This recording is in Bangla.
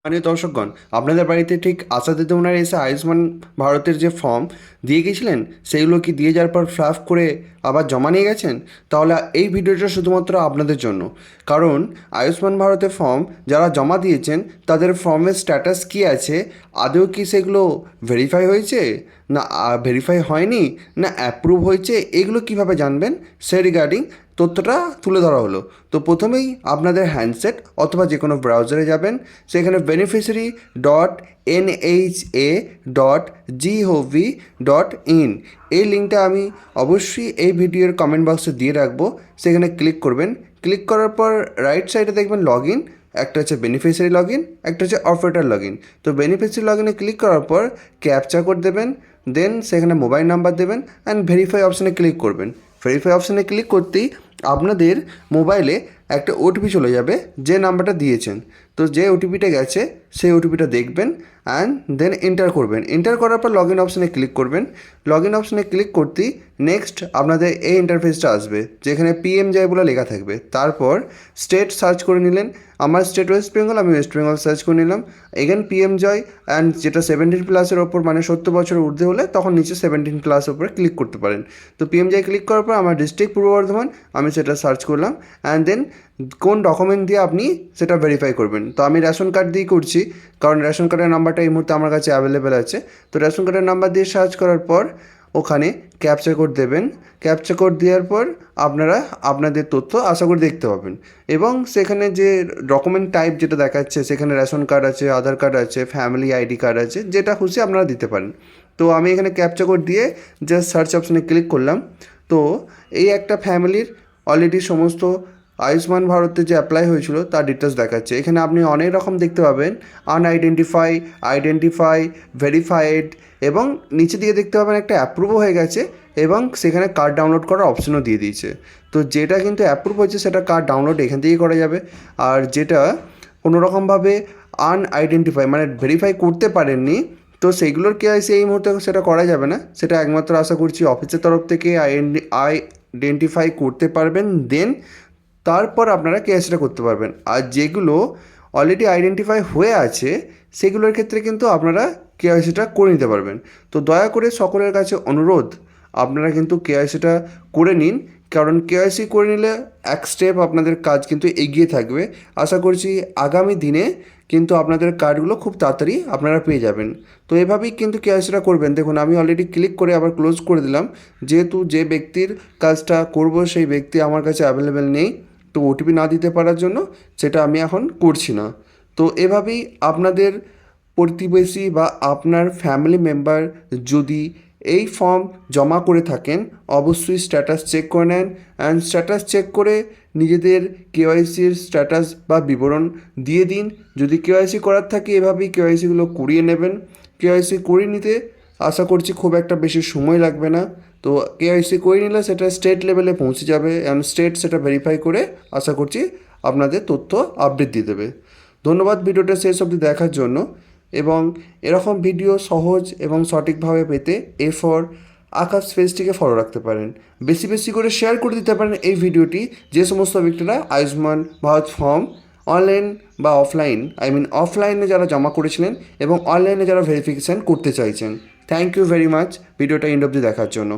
দর্শকগণ, আপনাদের বাড়িতে ঠিক আশা দিতে ওনারা এসে আয়ুষ্মান ভারতের যে ফর্ম দিয়ে গেছিলেন সেইগুলো কি দিয়ে যাওয়ার পর ফিল আপ করে আবার জমা নিয়ে গেছেন? তাহলে এই ভিডিওটা শুধুমাত্র আপনাদের জন্য। কারণ আয়ুষ্মান ভারতের ফর্ম যারা জমা দিয়েছেন তাদের ফর্মের স্ট্যাটাস কী আছে, আদৌ কি সেগুলো ভেরিফাই হয়েছে না ভেরিফাই হয়নি, না অ্যাপ্রুভ হয়েছে, এগুলো কিভাবে জানবেন সে রিগার্ডিং তথ্যটা তুলে ধরা হলো। তো প্রথমেই আপনাদের হ্যান্ডসেট অথবা যে কোনো ব্রাউজারে যাবেন, সেখানে বেনিফিশিয়ারি ডট NHA.gov.in এই লিঙ্কটা আমি অবশ্যই এই ভিডিওর কমেন্ট বক্সে দিয়ে রাখবো। সেখানে ক্লিক করবেন। ক্লিক করার পর রাইট সাইডে দেখবেন লগ ইন, একটা হচ্ছে বেনিফিশিয়ারি লগ ইন, একটা হচ্ছে অপারেটর লগ ইন। তো বেনিফিশিয়ারি লগ ইনে ক্লিক করার পর ক্যাপচা কোড দেবেন, দেন সেখানে মোবাইল নাম্বার দেবেন অ্যান্ড ভেরিফাই অপশানে ক্লিক করবেন। ভেরিফাই অপশানে ক্লিক করতেই আপনাদের মোবাইলে একটা ওটিপি চলে যাবে যে নাম্বারটা দিয়েছেন। তো যে ওটিপিটা গেছে সেই ওটিপিটা দেখবেন অ্যান্ড দেন এন্টার করবেন। এন্টার করার পর লগ ইন অপশানে ক্লিক করবেন। লগ ইন অপশানে ক্লিক করতেই নেক্সট আপনাদের এই ইন্টারফেসটা আসবে যেখানে PMJ বলে লেখা থাকবে। তারপর স্টেট সার্চ করে নিলেন। আমার স্টেট ওয়েস্ট বেঙ্গল, আমি ওয়েস্ট বেঙ্গল সার্চ করে নিলাম। এগেন PMJ অ্যান্ড যেটা 17+ ওপর মানে 70 বছরের ঊর্ধ্বে হলে তখন নিচে 17+ ওপরে ক্লিক করতে পারেন। তো PMJ ক্লিক করার পর আমার ডিস্ট্রিক্ট পূর্ব বর্ধমান, আমি সেটা সার্চ করলাম অ্যান্ড দেন কোন ডকুমেন্ট দিয়ে আপনি সেটা ভেরিফাই করবেন। তো আমি রেশন কার্ড দিয়েই করছি, কারণ রেশন কার্ডের নাম্বারটা এই মুহূর্তে আমার কাছে অ্যাভেলেবেল আছে। তো রেশন কার্ডের নাম্বার দিয়ে সার্চ করার পর ওখানে ক্যাপচা কোড দেবেন। ক্যাপচা কোড দেওয়ার পর আপনারা আপনাদের তথ্য আশা করি দেখতে পাবেন এবং সেখানে যে ডকুমেন্ট টাইপ যেটা দেখাচ্ছে সেখানে রেশন কার্ড আছে, আধার কার্ড আছে, ফ্যামিলি ID কার্ড আছে, যেটা খুশি আপনারা দিতে পারেন। তো আমি এখানে ক্যাপচা কোড দিয়ে জাস্ট সার্চ অপশানে ক্লিক করলাম। তো এই একটা ফ্যামিলির অলরেডি সমস্ত আয়ুষ্মান ভারতে যে অ্যাপ্লাই হয়েছিল তার ডিটেলস দেখাচ্ছে। এখানে আপনি অনেক রকম দেখতে পাবেন, আনআইডেন্টিফাই, আইডেন্টিফাই, ভেরিফাইড এবং নিচে দিকে দেখতে পাবেন একটা অ্যাপ্রুভও হয়ে গেছে এবং সেখানে কার্ড ডাউনলোড করার অপশনও দিয়ে দিয়েছে। তো যেটা কিন্তু অ্যাপ্রুভ হয়েছে সেটা কার্ড ডাউনলোড এখান থেকেই করা যাবে, আর যেটা কোনো রকমভাবে আনআইডেন্টিফাই মানে ভেরিফাই করতে পারেননি তো সেইগুলোর KYC এই মুহূর্তে সেটা করা যাবে না। সেটা একমাত্র আশা করছি অফিসের তরফ থেকে আইডেন্টিফাই করতে পারবেন, দেন তারপর আপনারা KYCটা করতে পারবেন। আর যেগুলো অলরেডি আইডেন্টিফাই হয়ে আছে সেগুলোর ক্ষেত্রে কিন্তু আপনারা KYCটা করে নিতে পারবেন। তো দয়া করে সকলের কাছে অনুরোধ, আপনারা কিন্তু KYCটা করে নিন, কারণ KYC করে নিলে এক স্টেপ আপনাদের কাজ কিন্তু এগিয়ে থাকবে। আশা করছি আগামী দিনে কিন্তু আপনাদের কার্ডগুলো খুব তাড়াতাড়ি আপনারা পেয়ে যাবেন। তো এভাবেই কিন্তু KYCটা করবেন। দেখুন আমি অলরেডি ক্লিক করে আবার ক্লোজ করে দিলাম, যেহেতু যে ব্যক্তির কাজটা করব সেই ব্যক্তি আমার কাছে অ্যাভেলেবেল নেই। তো OTP না দিতে পারার জন্য সেটা আমি এখন করছি না। তো এভাবেই আপনাদের প্রতিবেশী বা আপনার ফ্যামিলি মেম্বার যদি এই ফর্ম জমা করে থাকেন অবশ্যই স্ট্যাটাস চেক করে নেন অ্যান্ড স্ট্যাটাস চেক করে নিজেদের KYCর স্ট্যাটাস বা বিবরণ দিয়ে দিন। যদি KYC করার থাকে এভাবেই KYCগুলো করিয়ে নেবেন। KYC করিয়ে নিতে আশা করছি খুব একটা বেশি সময় লাগবে না। তো KYC করে নিলে সেটা স্টেট লেভেলে পৌঁছে যাবে অ্যান্ড স্টেট সেটা ভেরিফাই করে আশা করছি আপনাদের তথ্য আপডেট দিয়ে দেবে। ধন্যবাদ ভিডিওটা শেষ অবধি দেখার জন্য, এবং এরকম ভিডিও সহজ এবং সঠিকভাবে পেতে ফর আকাশ পেজটিকে ফলো রাখতে পারেন। বেশি বেশি করে শেয়ার করে দিতে পারেন এই ভিডিওটি যে সমস্ত ব্যক্তিরা আয়ুষ্মান ভারত ফর্ম অনলাইন বা অফলাইন অফলাইনে যারা জমা করেছিলেন এবং অনলাইনে যারা ভেরিফিকেশান করতে চাইছেন। থ্যাংক ইউ ভেরি মাচ ভিডিওটা এন্ড অবধি দেখার জন্য।